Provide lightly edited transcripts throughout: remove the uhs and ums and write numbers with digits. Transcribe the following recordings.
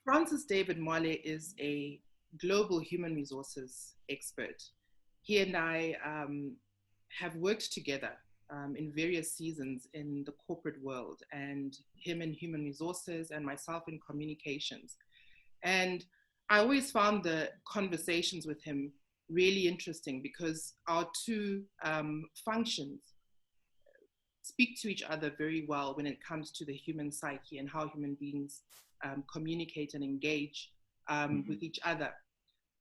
Francis David Mwale is a global human resources expert. He and I have worked together in various seasons in the corporate world, and him in human resources and myself in communications. And I always found the conversations with him really interesting because our two functions speak to each other very well when it comes to the human psyche and how human beings communicate and engage with each other.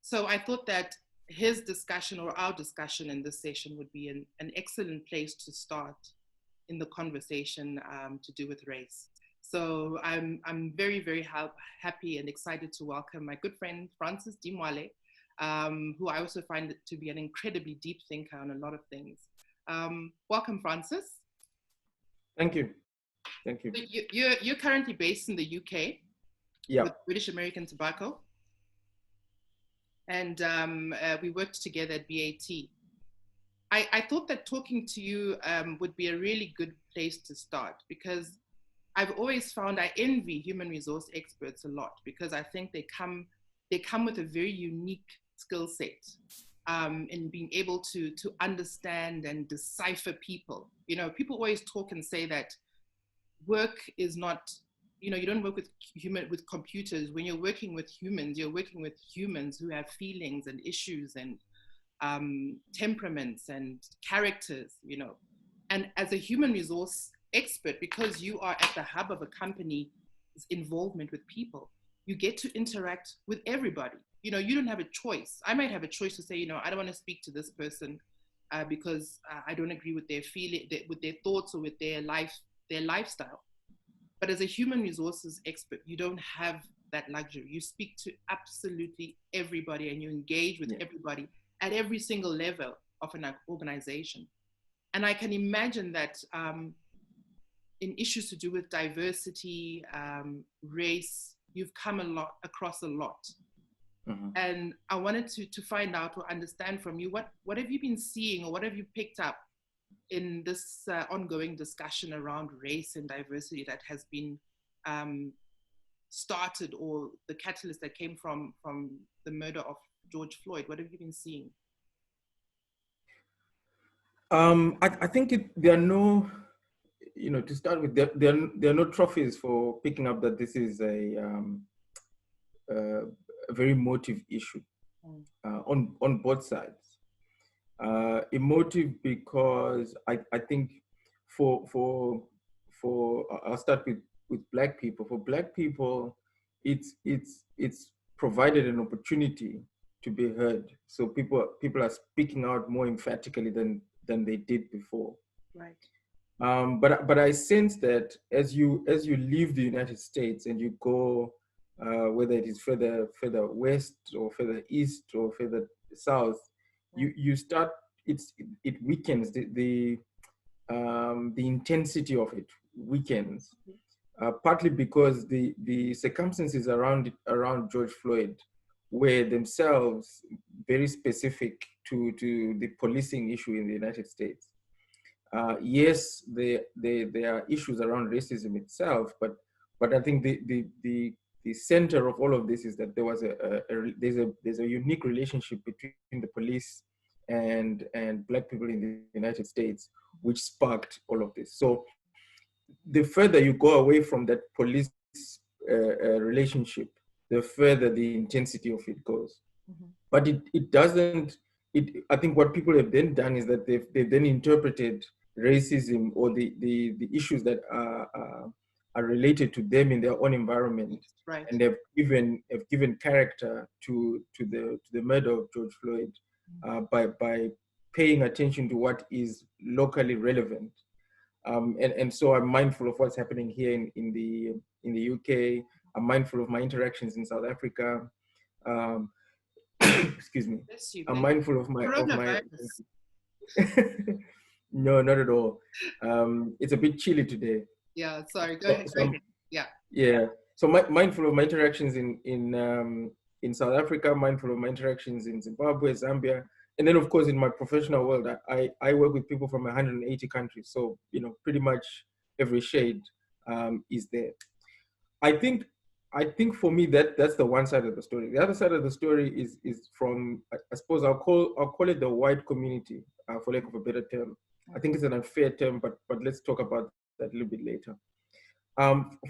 So I thought that his discussion or our discussion in this session would be an excellent place to start in the conversation to do with race. So I'm very, very happy and excited to welcome my good friend, Francis Mwale, who I also find to be an incredibly deep thinker on a lot of things. Welcome, Francis. Thank you. Thank you. You're currently based in the UK with British American Tobacco. And we worked together at BAT. I thought that talking to you would be a really good place to start because I've always found I envy human resource experts a lot because I think they come with a very unique skill set in being able to understand and decipher people. You know, people always talk and say that work is not, you know, you don't work with computers. When you're working with humans, you're working with humans who have feelings and issues and temperaments and characters, you know. And as a human resource expert, because you are at the hub of a company's involvement with people, you get to interact with everybody. You know, you don't have a choice. I might have a choice to say, you know, I don't want to speak to this person because I don't agree with their feeling, with their thoughts or with their lifestyle. But as a human resources expert, you don't have that luxury. You speak to absolutely everybody and you engage with everybody at every single level of an organization. And I can imagine that in issues to do with diversity, race, you've come across a lot. Mm-hmm. And I wanted to find out or understand from you, what have you been seeing or what have you picked up in this ongoing discussion around race and diversity that has been started, or the catalyst that came from the murder of George Floyd? What have you been seeing? I think there are no, you know, to start with, there are no trophies for picking up that this is a very emotive issue on both sides. Emotive because I think for I'll start with Black people. For Black people, it's provided an opportunity to be heard. So people are speaking out more emphatically than they did before. Right. But I sense that as you leave the United States and you go, whether it is further west or further east or further south, you start, it weakens the intensity of it weakens, partly because the circumstances around George Floyd were themselves very specific to the policing issue in the United States. Yes, there are issues around racism itself, but I think the center of all of this is that there was there's a unique relationship between the police and Black people in the United States, which sparked all of this. So the further you go away from that police relationship, the further the intensity of it goes. Mm-hmm. But it doesn't. I think what people have then done is that they've then interpreted racism or the issues that are related to them in their own environment, right, and they've given character to the murder of George Floyd by paying attention to what is locally relevant. And so I'm mindful of what's happening here in the UK. I'm mindful of my interactions in South Africa. Excuse me. I'm mindful of my No, not at all. It's a bit chilly today. Yeah, sorry. Go ahead. Yeah. So mindful of my interactions in South Africa, mindful of my interactions in Zimbabwe, Zambia, and then of course in my professional world, I work with people from 180 countries. So, you know, pretty much every shade is there. I think I think for me that's the one side of the story. The other side of the story is from, I suppose I'll call it the white community, for lack of a better term. I think it's an unfair term, but let's talk about that a little bit later.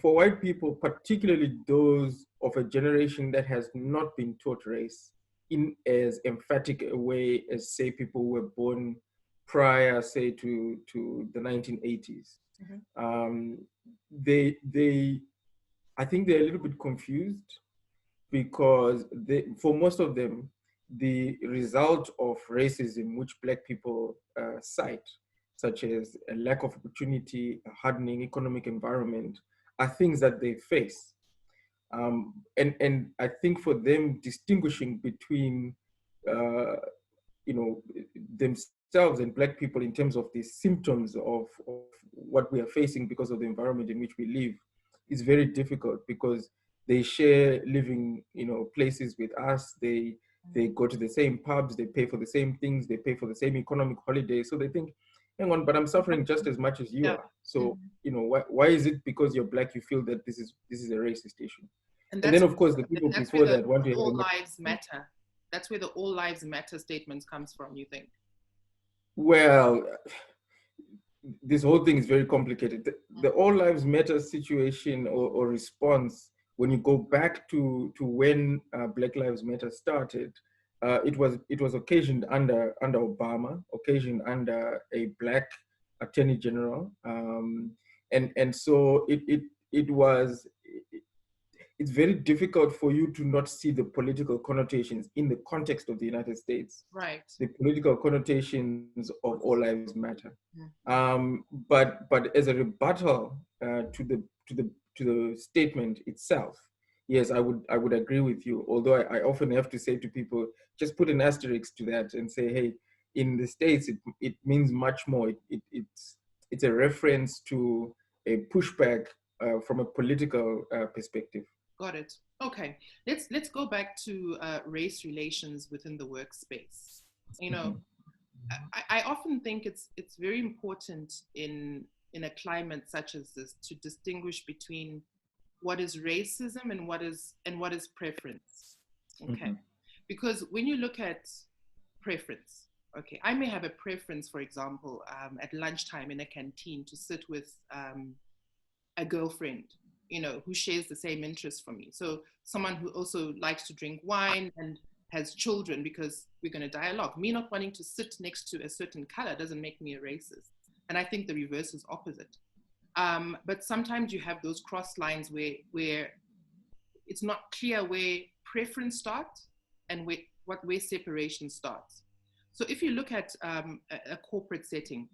For white people, particularly those of a generation that has not been taught race in as emphatic a way as, say, people who were born prior, say, to the 1980s. Mm-hmm. They I think they're a little bit confused because for most of them, the result of racism, which Black people cite, such as a lack of opportunity, a hardening economic environment, are things that they face. And I think for them, distinguishing between uh, themselves and Black people in terms of the symptoms of what we are facing because of the environment in which we live is very difficult, because they share living places with us. They go to the same pubs, they pay for the same things, they pay for the same economic holidays. So they think, hang on, but I'm suffering just as much as you Yeah. are. So Mm-hmm. why is it because you're Black you feel that this is a racist issue? And And then of course the people that's where before the that want to have all a much. lives matter. That's where the all lives matter statements comes from, you think? Well, this whole thing is very complicated. The All Lives Matter situation or response, when you go back to when Black Lives Matter started, it was occasioned under Obama, occasioned under a Black Attorney General, and so it was. It's very difficult for you to not see the political connotations in the context of the United States, Right. the political connotations of All Lives Matter. Mm-hmm. But as a rebuttal to the statement itself, yes, I would agree with you. Although I often have to say to people, just put an asterisk to that and say, hey, in the States it means much more. It's a reference to a pushback from a political perspective. Got it. Okay. Let's go back to race relations within the workspace. You know, Mhm. I often think it's very important in a climate such as this to distinguish between what is racism and what is preference. Okay. Mhm. Because when you look at preference, okay, I may have a preference, for example, at lunchtime in a canteen to sit with a girlfriend, who shares the same interests from me. So someone who also likes to drink wine and has children, because we're going to dialogue. Me not wanting to sit next to a certain color doesn't make me a racist. And I think the reverse is opposite. But sometimes you have those cross lines where it's not clear where preference starts and where separation starts. So if you look at a corporate setting,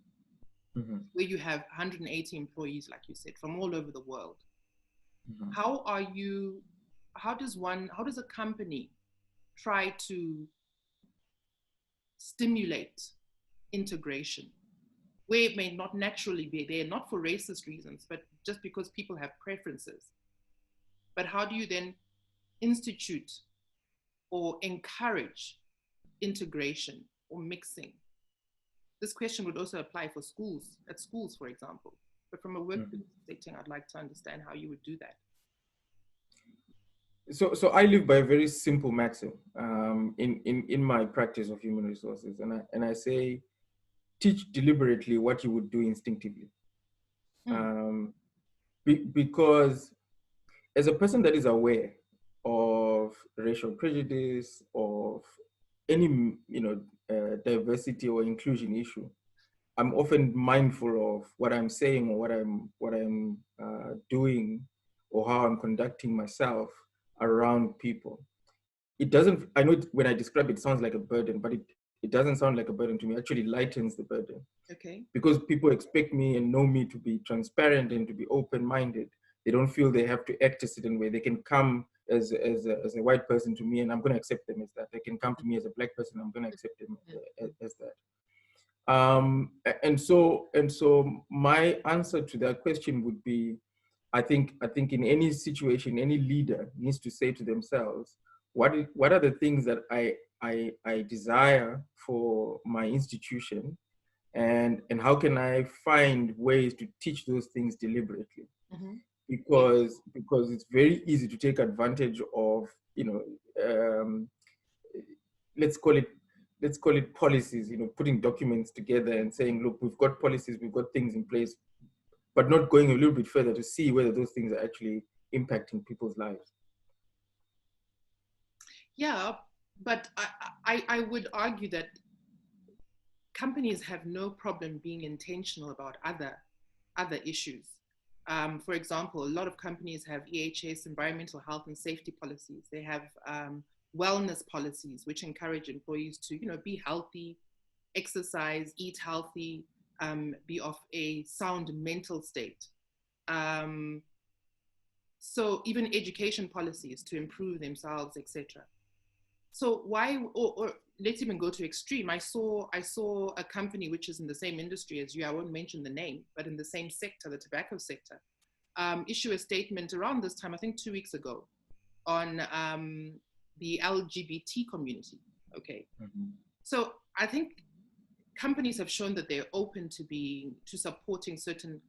Mhm. where you have 180 employees, like you said, from all over the world, Mhm. how does a company try to stimulate integration where it may not naturally be there, not for racist reasons, but just because people have preferences? But how do you then institute or encourage integration or mixing? This question would also apply for schools, for example. But from a workplace Mhm. setting, I'd like to understand how you would do that. So I live by a very simple maxim in my practice of human resources, and I say, teach deliberately what you would do instinctively, Hmm. because as a person that is aware of racial prejudice, of any diversity or inclusion issue, I'm often mindful of what I'm saying or what I'm doing, or how I'm conducting myself around people. It doesn't, I know when I describe it, it sounds like a burden, but it doesn't sound like a burden to me. It actually lightens the burden, Okay. because people expect me and know me to be transparent and to be open-minded. They don't feel they have to act a certain way. They can come as a white person to me, and I'm going to accept them as that. They can come to me as a Black person, I'm going to accept them as that. And so my answer to that question would be, I think in any situation, any leader needs to say to themselves, what are the things that I desire for my institution, and how can I find ways to teach those things deliberately? Mm-hmm. because it's very easy to take advantage of, um, let's call it policies, putting documents together and saying, look, we've got policies, we've got things in place, but not going a little bit further to see whether those things are actually impacting people's lives. Yeah, but I would argue that companies have no problem being intentional about other issues. For example, a lot of companies have EHS, environmental health and safety policies. They have wellness policies, which encourage employees to, be healthy, exercise, eat healthy, be of a sound mental state. So even education policies to improve themselves, etc. So why, or let's even go to extreme. I saw a company which is in the same industry as you. I won't mention the name, but in the same sector, the tobacco sector, issue a statement around this time, I think 2 weeks ago, on the LGBT community. Okay, so I think companies have shown that they're open to supporting certain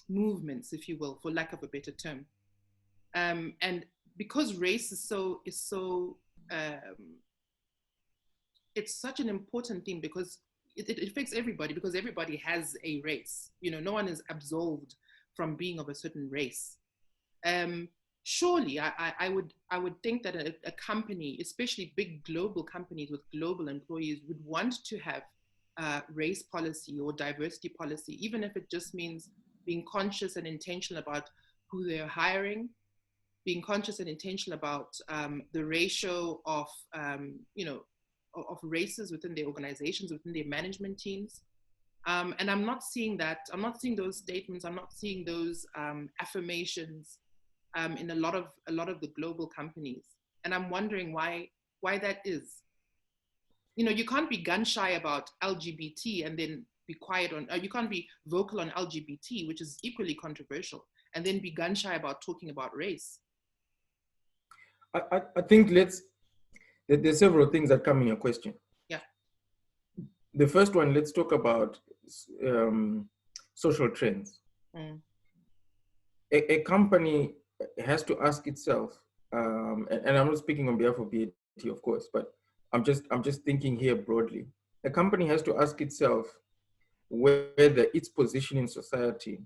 movements, if you will, for lack of a better term, and because race is it's such an important thing, because it affects everybody, because everybody has a race. No one is absolved from being of a certain race. Surely, I would think that a company, especially big global companies with global employees, would want to have race policy or diversity policy, even if it just means being conscious and intentional about who they're hiring, being conscious and intentional about the ratio of, of races within their organizations, within their management teams. And I'm not seeing that. I'm not seeing those statements. I'm not seeing those affirmations in a lot of the global companies. And I'm wondering why that is. You can't be gun shy about LGBT and then be quiet on, you can't be vocal on LGBT, which is equally controversial, and then be gun shy about talking about race. I think there's several things that come in your question. Yeah. The first one, let's talk about social trends. A company has to ask itself, and I'm not speaking on behalf of BAT, of course, but I'm just thinking here broadly. A company has to ask itself whether its position in society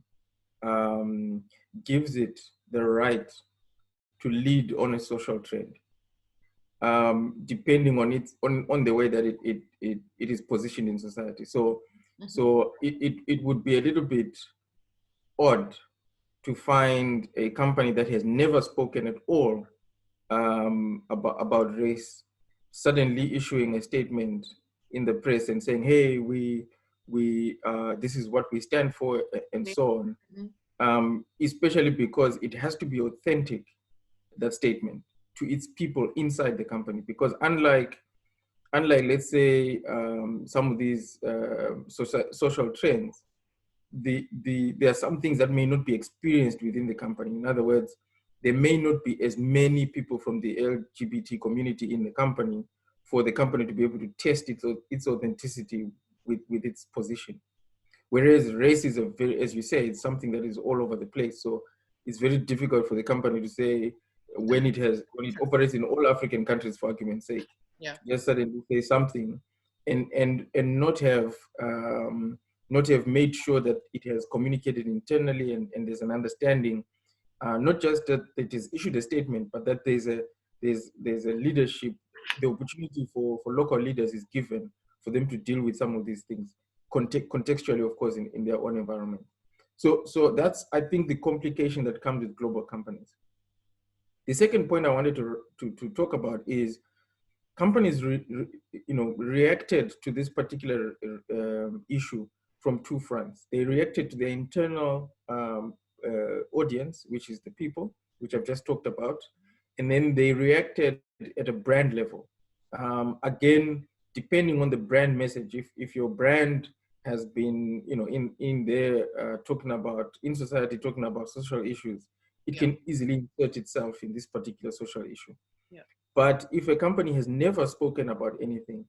gives it the right to lead on a social trend, depending on the way that it is positioned in society. So it would be a little bit odd to find a company that has never spoken at all about race suddenly issuing a statement in the press and saying, "Hey, we this is what we stand for," and so on. Especially because it has to be authentic, that statement, to its people inside the company. Because unlike let's say some of these social trends, there are some things that may not be experienced within the company. In other words, there may not be as many people from the LGBT community in the company for the company to be able to test its authenticity with its position. Whereas race is as you say, it's something that is all over the place. So it's very difficult for the company to say when it operates in all African countries, for argument's sake, just suddenly say something and not have made sure that it has communicated internally and there's an understanding, not just that it is issued a statement, but that there's a leadership, the opportunity for local leaders is given for them to deal with some of these things contextually, of course, in their own environment. So that's, I think, the complication that comes with global companies. The second point I wanted to talk about is companies reacted to this particular issue from two fronts. They reacted to their internal audience, which is the people, which I've just talked about, and then they reacted at a brand level. Again, depending on the brand message, if your brand has been, in there talking about, in society, talking about social issues, it can easily insert itself in this particular social issue. But if a company has never spoken about anything,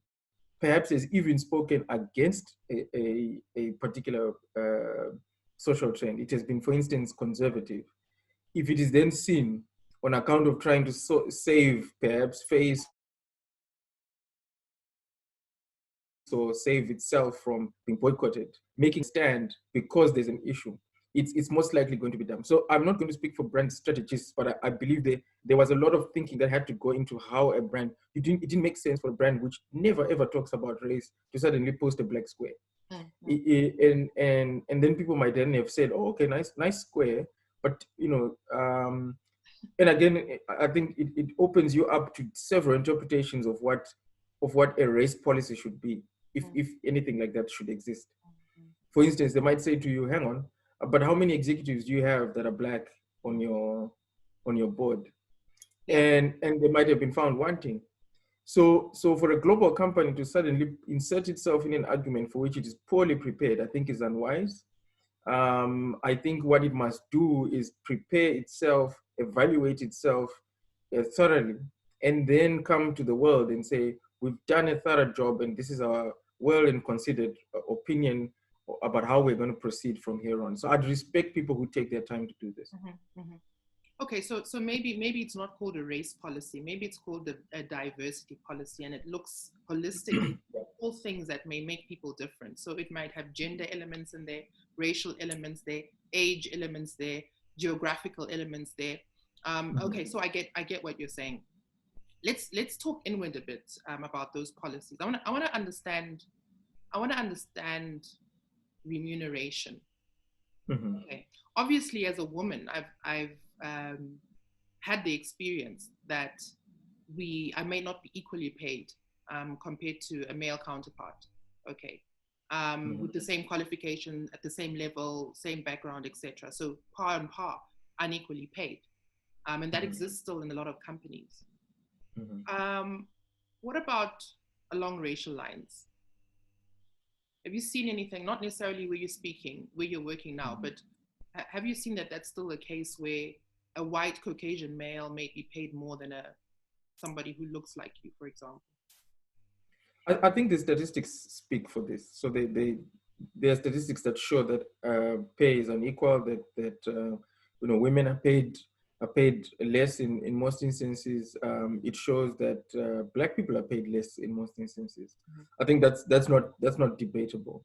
perhaps has even spoken against a particular social trend. It has been, for instance, conservative. If it is then seen on account of trying to save perhaps face or save itself from being boycotted, making a stand because there's an issue, it's most likely going to be done. So I'm not going to speak for brand strategists, but I believe there was a lot of thinking that had to go into how a brand, it didn't make sense for a brand which never ever talks about race to suddenly post a black square. And then people might then have said, oh, okay, nice square, but and again, I think it opens you up to several interpretations of what a race policy should be, if anything like that should exist. For instance, they might say to you, hang on, but how many executives do you have that are black on your board? And they might have been found wanting. So for a global company to suddenly insert itself in an argument for which it is poorly prepared, I think is unwise. I think what it must do is prepare itself, evaluate itself thoroughly, and then come to the world and say, we've done a thorough job, and this is our well and considered opinion about how we're going to proceed from here on. So I'd respect people who take their time to do this. Okay, so maybe it's not called a race policy. Maybe it's called a diversity policy, and it looks holistic at all things that may make people different. So it might have gender elements in there, racial elements there, age elements there, geographical elements there. Okay, so I get what you're saying. Let's talk inward a bit about those policies. I want to understand remuneration. Okay, obviously, as a woman, I've had the experience that I may not be equally paid compared to a male counterpart. Okay, with the same qualification, at the same level, same background, etc. So par and par, unequally paid, and that exists still in a lot of companies. What about along racial lines? Have you seen anything, not necessarily where you're working now, but have you seen that that's still a case where a white Caucasian male may be paid more than somebody who looks like you, for example? I think the statistics speak for this. So there are statistics that show that pay is unequal, that women are paid less in most instances. It shows that black people are paid less in most instances. I think that's not debatable.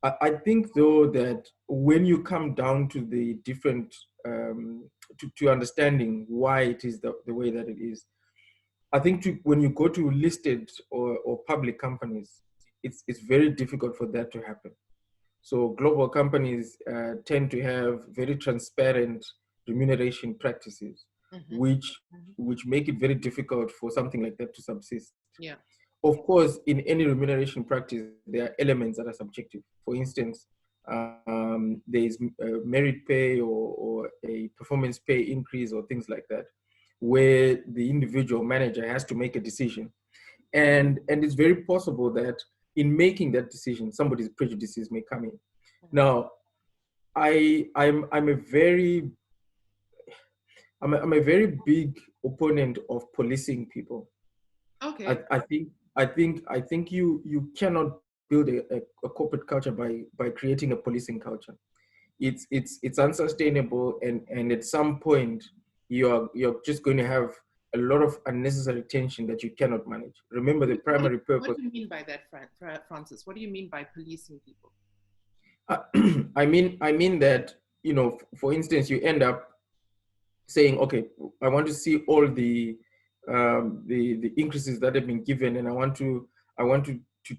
I think though that when you come down to the different to understanding why it is the way that it is, I think when you go to listed or public companies, it's very difficult for that to happen. So global companies tend to have very transparent remuneration practices, which make it very difficult for something like that to subsist. Yeah. Of course, in any remuneration practice, there are elements that are subjective. For instance, there is merit pay or a performance pay increase or things like that, where the individual manager has to make a decision. And it's very possible that in making that decision, somebody's prejudices may come in. Now, I'm a very big opponent of policing people. Okay. I think you cannot build a corporate culture by creating a policing culture. It's unsustainable, and at some point you're just going to have a lot of unnecessary tension that you cannot manage. Remember, the primary purpose. What do you mean by that, Francis? What do you mean by policing people? I mean that, for instance, you end up saying, okay, I want to see all the increases that have been given, and I want to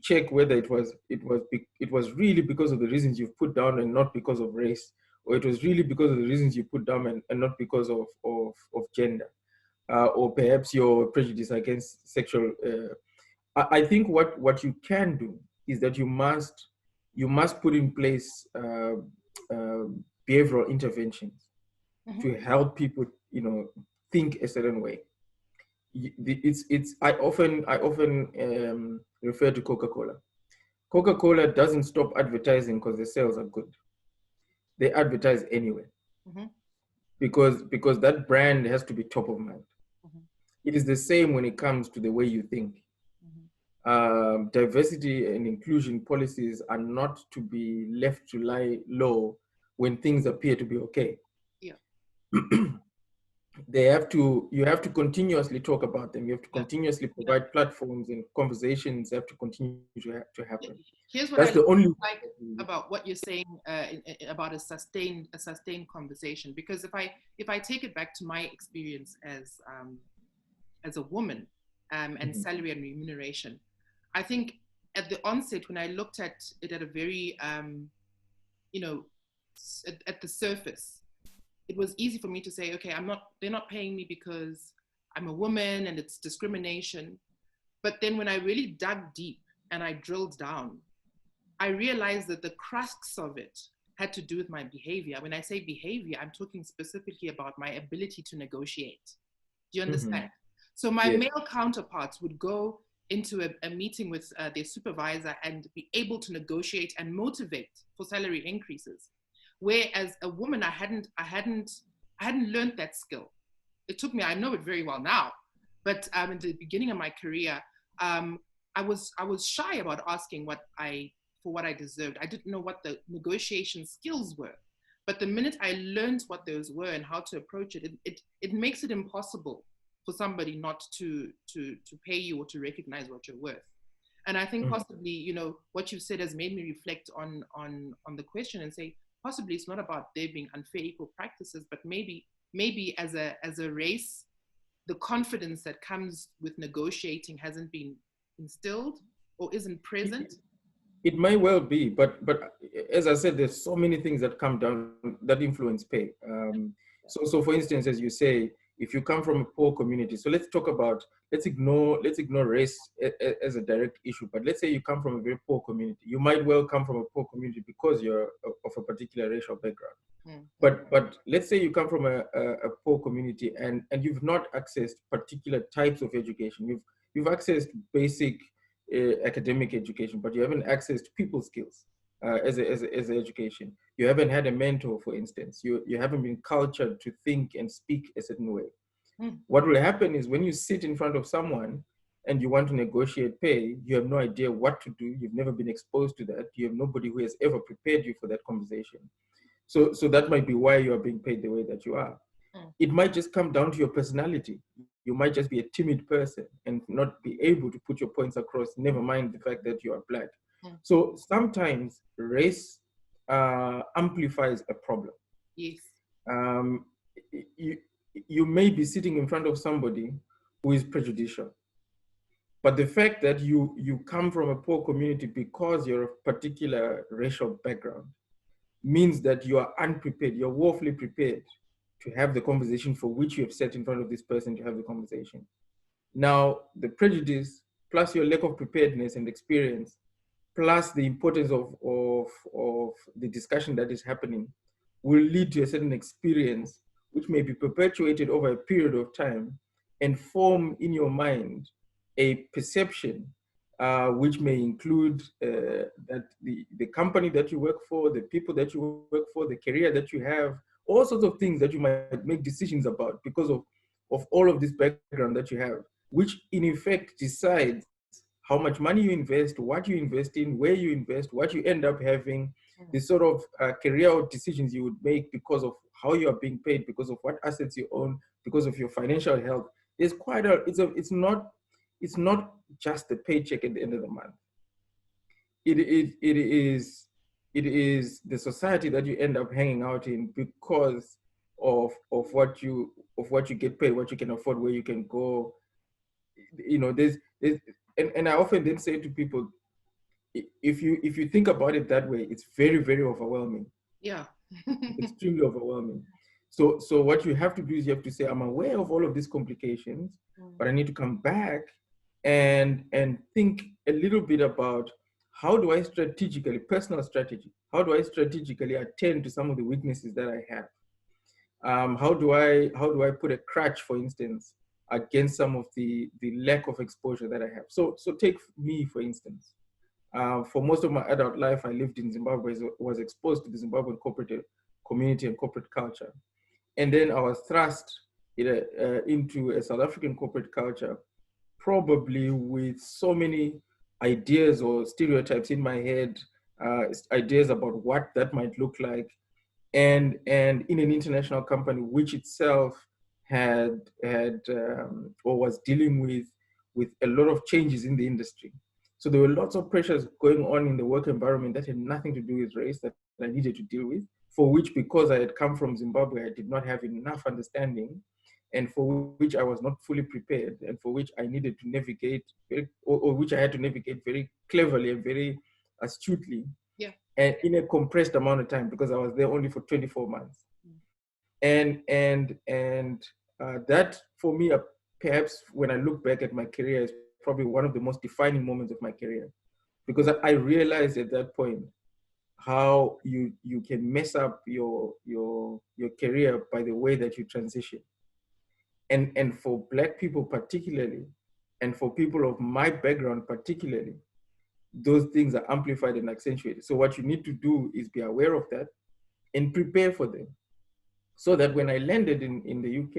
check whether it was really because of the reasons you've put down and not because of race, or it was really because of the reasons you put down and not because of gender, or perhaps your prejudice against sexual. I think what you can do is that you must put in place behavioral interventions to help people, think a certain way. I often refer to Coca-Cola. Coca-Cola doesn't stop advertising because the sales are good. They advertise anyway, because that brand has to be top of mind. It is the same when it comes to the way you think. Diversity and inclusion policies are not to be left to lie low when things appear to be okay. Yeah. You have to continuously talk about them. You have to Yeah. continuously You know, provide platforms, and conversations have to continue to happen. here's what That's I the only like about what you're saying about a sustained conversation. Because if I take it back to my experience as a woman, and salary and remuneration, I think at the onset when I looked at it at a very you know at the surface, it was easy for me to say, okay, they're not paying me because I'm a woman and it's discrimination. But then when I really dug deep and I drilled down, I realized that the crux of it had to do with my behavior. When I say behavior, I'm talking specifically about my ability to negotiate. Do you understand? So my Yes. male counterparts would go into a meeting with their supervisor and be able to negotiate and motivate for salary increases. Whereas a woman, I hadn't learned that skill. It took me, I know it very well now, but in the beginning of my career, I was shy about asking for what I deserved. I didn't know what the negotiation skills were. But the minute I learned what those were and how to approach it, it makes it impossible for somebody not to pay you or to recognize what you're worth. And I think possibly, what you've said has made me reflect on the question and say, possibly it's not about there being unfair equal practices, but maybe as a race, the confidence that comes with negotiating hasn't been instilled or isn't present. It may well be, but as I said, there's so many things that come down that influence pay. So for instance, as you say, if you come from a poor community, so let's ignore race as a direct issue, but let's say you come from a very poor community. You might well come from a poor community because you're of a particular racial background. But let's say you come from a poor community and you've not accessed particular types of education. You've accessed basic academic education, but you haven't accessed people skills as an education. You haven't had a mentor, for instance. You haven't been cultured to think and speak a certain way. What will happen is when you sit in front of someone and you want to negotiate pay, you have no idea what to do. You've never been exposed to that. You have nobody who has ever prepared you for that conversation. So that might be why you are being paid the way that you are. It might just come down to your personality. You might just be a timid person and not be able to put your points across, never mind the fact that you are black. So sometimes race amplifies a problem. Yes. You, you may be sitting in front of somebody who is prejudicial. But the fact that you come from a poor community because you're of particular racial background means that you are unprepared, you're woefully prepared to have the conversation for which you have sat in front of this person to have the conversation. Now, the prejudice plus your lack of preparedness and experience, plus the importance of the discussion that is happening, will lead to a certain experience which may be perpetuated over a period of time and form in your mind a perception which may include that the company that you work for, the people that you work for, the career that you have, all sorts of things that you might make decisions about because of all of this background that you have, which in effect decides how much money you invest, what you invest in, where you invest, what you end up having, the sort of career decisions you would make because of how you are being paid, because of what assets you own, because of your financial health. There's quite it's not just the paycheck at the end of the month. It is the society that you end up hanging out in because of what you get paid, what you can afford, where you can go. There's and I often then say to people, if you think about it that way, it's very, very overwhelming. Yeah. Extremely overwhelming. So what you have to do is you have to say, I'm aware of all of these complications, but I need to come back and think a little bit about how do I strategically, personal strategy, how do I strategically attend to some of the weaknesses that I have? How do I put a crutch, for instance, against some of the lack of exposure that I have? So take me, for instance. For most of my adult life, I lived in Zimbabwe, was exposed to the Zimbabwean corporate community and corporate culture. And then I was thrust into a South African corporate culture, probably with so many ideas or stereotypes in my head, ideas about what that might look like. and in an international company which itself or was dealing with a lot of changes in the industry. So there were lots of pressures going on in the work environment that had nothing to do with race that I needed to deal with, for which, because I had come from Zimbabwe, I did not have enough understanding, and for which I was not fully prepared, and for which I needed to navigate or which I had to navigate very cleverly and very astutely, Yeah. and in a compressed amount of time, because I was there only for 24 months. That for me, perhaps when I look back at my career, is probably one of the most defining moments of my career, because I realized at that point how you can mess up your career by the way that you transition. And for Black people particularly, and for people of my background particularly, those things are amplified and accentuated. So what you need to do is be aware of that and prepare for them, so that when I landed in the UK,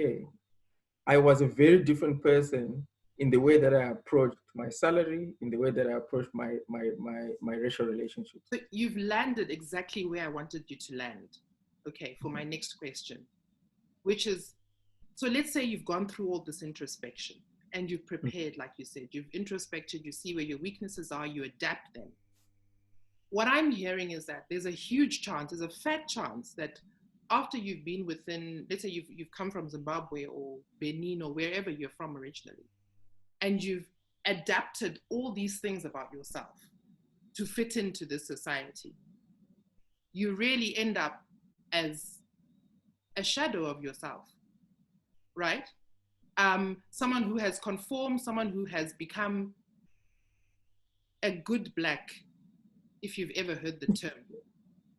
I was a very different person in the way that I approached my salary, in the way that I approached my racial relationships. So you've landed exactly where I wanted you to land. Okay, for my next question, which is, so let's say you've gone through all this introspection and you've prepared, like you said, you've introspected, you see where your weaknesses are, you adapt them. What I'm hearing is that there's a huge chance, there's a fat chance that after you've been within, let's say you've come from Zimbabwe or Benin or wherever you're from originally, and you've adapted all these things about yourself to fit into this society, you really end up as a shadow of yourself, right? Someone who has conformed, someone who has become a good Black, if you've ever heard the term,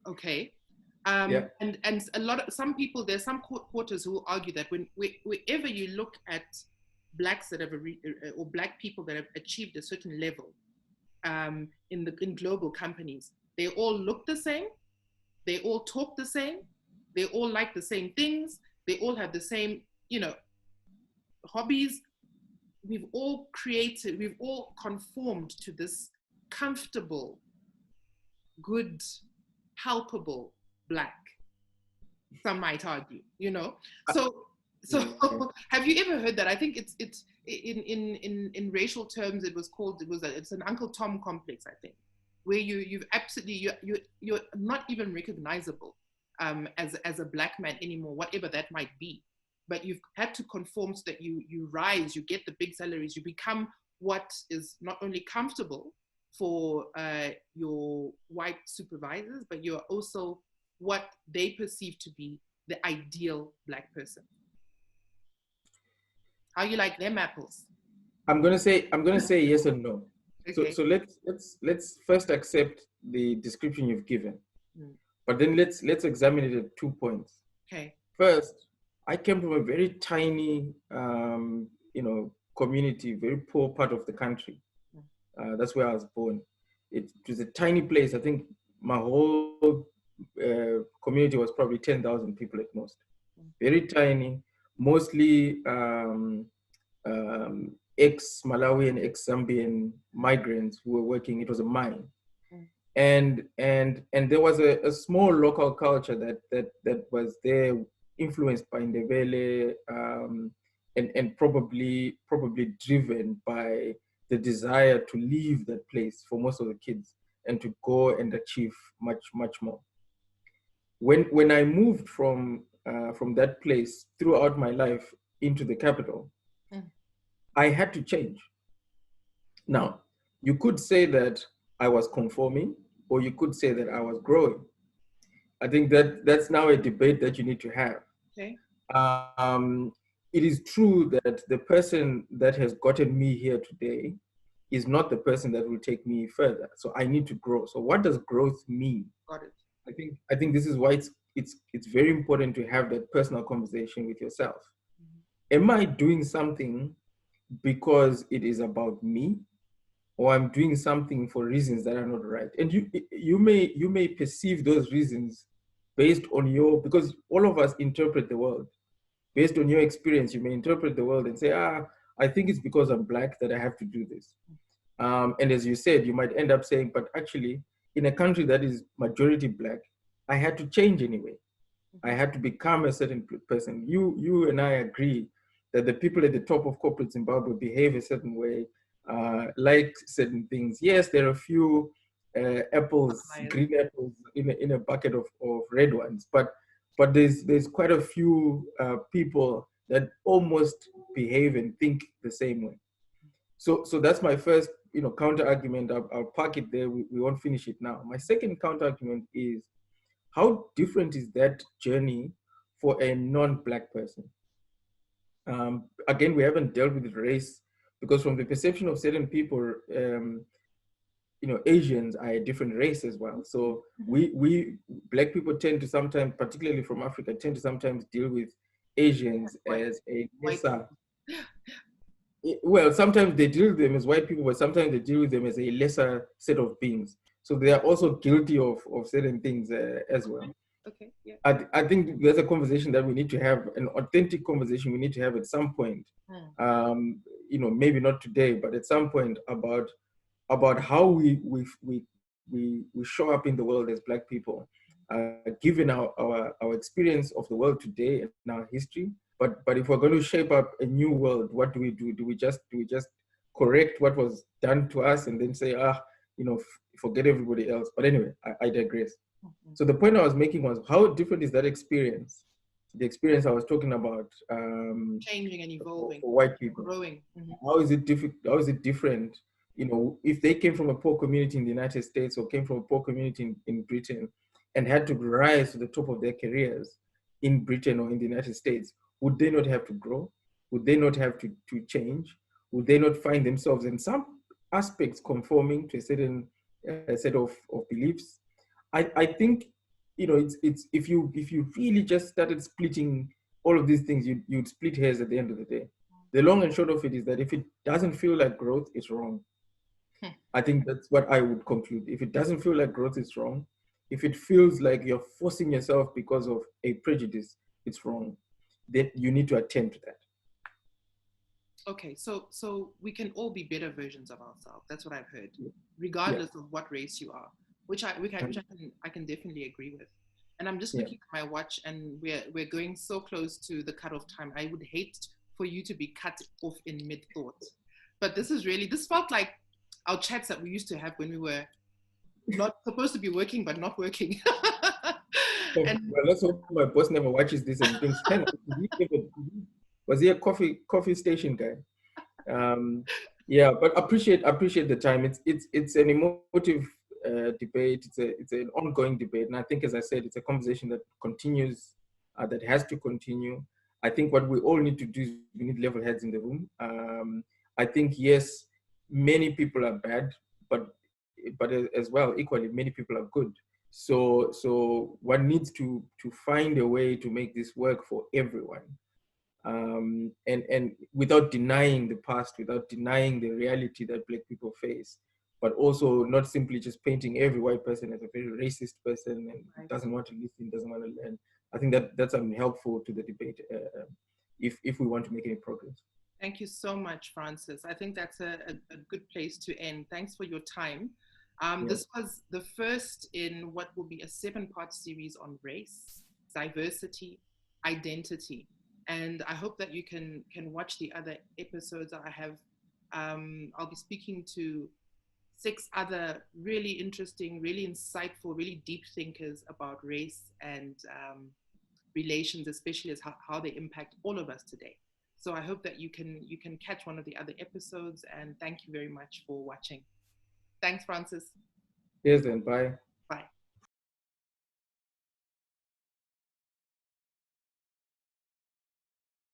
okay? And some people, there's some quarters who argue that wherever you look at Blacks that have or Black people that have achieved a certain level in global companies, they all look the same, they all talk the same, they all like the same things, they all have the same, hobbies. We've all conformed to this comfortable, good, palpable Black, some might argue, So have you ever heard that? I think it's in racial terms, it's an Uncle Tom complex, I think, where you're not even recognizable as a Black man anymore, whatever that might be. But you've had to conform so that you rise, you get the big salaries, you become what is not only comfortable for your white supervisors, but you're also what they perceive to be the ideal Black person. How you like them apples? I'm gonna say yes and no. Okay. So let's first accept the description you've given, but then let's examine it at 2 points. Okay. First, I came from a very tiny, community, very poor part of the country. That's where I was born. It was a tiny place. I think my whole community was probably 10,000 people at most. Very tiny, mostly ex-Malawian, ex-Zambian migrants who were working. It was a mine. And there was a small local culture that was there, influenced by Ndebele, and probably driven by the desire to leave that place for most of the kids and to go and achieve much more. When I moved from that place throughout my life into the capital, I had to change. Now, you could say that I was conforming, or you could say that I was growing. I think that's now a debate that you need to have. Okay. It is true that the person that has gotten me here today is not the person that will take me further. So I need to grow. So what does growth mean? Got it. I think this is why it's very important to have that personal conversation with yourself. Am I doing something because it is about me, or I'm doing something for reasons that are not right? And you may perceive those reasons based on because all of us interpret the world based on your experience. You may interpret the world and say, I think it's because I'm Black that I have to do this. And as you said, you might end up saying, but actually, in a country that is majority Black, I had to change anyway. I had to become a certain person. You and I agree that the people at the top of corporate Zimbabwe behave a certain way, like certain things. Yes, there are a few apples, green apples in a bucket of red ones, but there's quite a few people that almost behave and think the same way. So that's my first, counter argument. I'll park it there. We won't finish it now. My second counter argument is, how different is that journey for a non-Black person? Again, we haven't dealt with race, because from the perception of certain people, Asians are a different race as well. So we Black people tend to sometimes, particularly from Africa, tend to sometimes deal with Asians as a lesser. Well, sometimes they deal with them as white people, but sometimes they deal with them as a lesser set of beings. So they are also guilty of certain things as well. Okay. Yeah. I think there's a conversation that we need to have, an authentic conversation we need to have at some point. Maybe not today, but at some point, about how we show up in the world as Black people, given our experience of the world today and our history. But if we're going to shape up a new world, what do we do? Do we just correct what was done to us and then say, forget everybody else? But anyway, I digress. So the point I was making was, how different is that experience? The experience I was talking about, changing and evolving for white people, growing. How is it different? If they came from a poor community in the United States or came from a poor community in Britain and had to rise to the top of their careers in Britain or in the United States, would they not have to grow? Would they not have to change? Would they not find themselves in some aspects conforming to a certain set of beliefs? I think, it's if you really just started splitting all of these things, you'd split hairs at the end of the day. The long and short of it is that if it doesn't feel like growth, it's wrong. I think that's what I would conclude. If it doesn't feel like growth, it's wrong. If it feels like you're forcing yourself because of a prejudice, it's wrong. Then you need to attend to that. Okay, so we can all be better versions of ourselves. That's what I've heard, regardless of what race you are, which I can definitely agree with. And I'm just looking at my watch, and we're going so close to the cutoff time. I would hate for you to be cut off in mid-thought. But this felt like our chats that we used to have when we were not supposed to be working, but not working. Well, let's hope my boss never watches this and thinks, was he a coffee station guy? But appreciate the time. It's an emotive debate. It's an ongoing debate, and I think, as I said, it's a conversation that continues, that has to continue. I think what we all need to do is we need level heads in the room. I think, yes, many people are bad, but as well, equally, many people are good. So one needs to find a way to make this work for everyone. And without denying the past, without denying the reality that Black people face, but also not simply just painting every white person as a very racist person and doesn't want to listen, doesn't want to learn. I think that's unhelpful to the debate if we want to make any progress. Thank you so much, Francis. I think that's a good place to end. Thanks for your time. This was the first in what will be a 7-part series on race, diversity, identity. And I hope that you can watch the other episodes that I have. I'll be speaking to 6 other really interesting, really insightful, really deep thinkers about race and relations, especially as how they impact all of us today. So I hope that you can catch one of the other episodes, and thank you very much for watching. Thanks, Francis. Yes, then, bye.